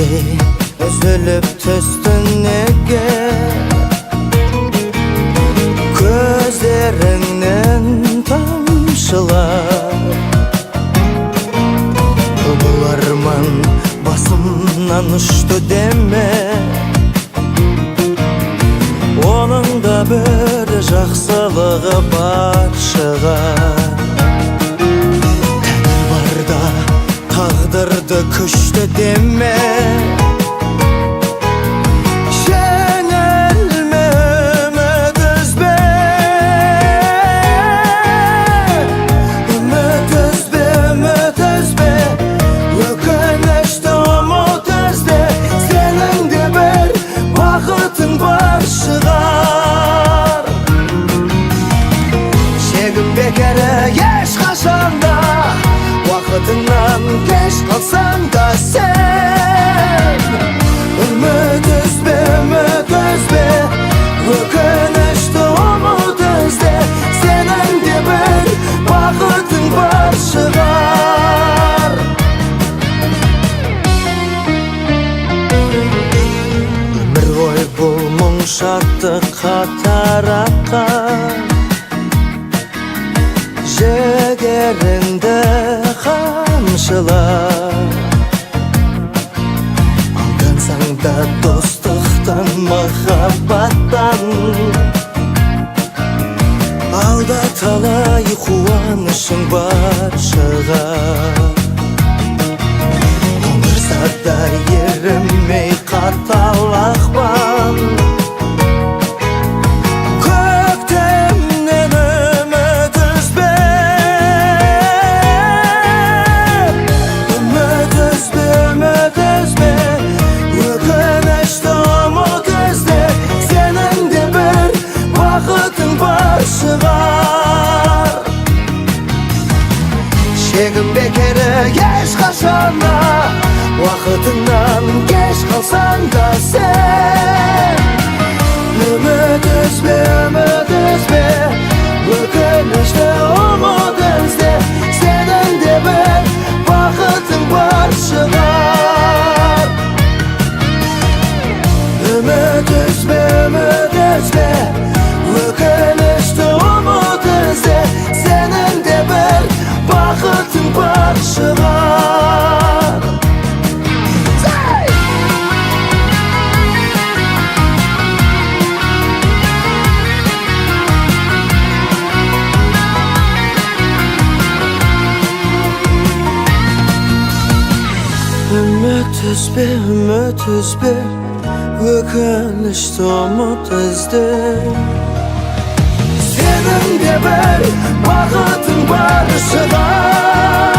Sendey üzülüp töstün nege Gözlerinden tamşılar Bularman basımdan uçtu deme Onun da bir жақсылығы бар шығар Тәні барда тағдырды күшті деме Жеңілме, үміт үзбе Үміт үзбе, үміт үзбе Өкінішті ұмыт ізде Сенің де бір бақытың бар шығар Шегім бекері еш қашанда Вақытыңнан кеш қалсаң да сен Үміт үзбе, үміт үзбе Өкінішті ұмыт ізде Сенің де бір бақытың бар шығар Өмір ғой бұл мұң шаттық қатар аққан Жігеріңді қамшылар Алдансаң да достықтан, махаббаттан Алда талай қуанышың бар шығар Қоңырса да ерімей қатал ақпан Шегім бекері еш қашанда Уақытыңнан кеш қалсаң да сен Үміт үзбе, үміт үзбе Өкінішті ұмыт ізде Сенің де бір бақытың бар шығар Үміт үзбе, үміт үзбе Өкінішті ұмыт ізде Сенің де бір бақытың бар шығар Үміт үзбе, үміт үзбе Өкінішті ұмыт ізде Сенің де бір бақытың бар шығар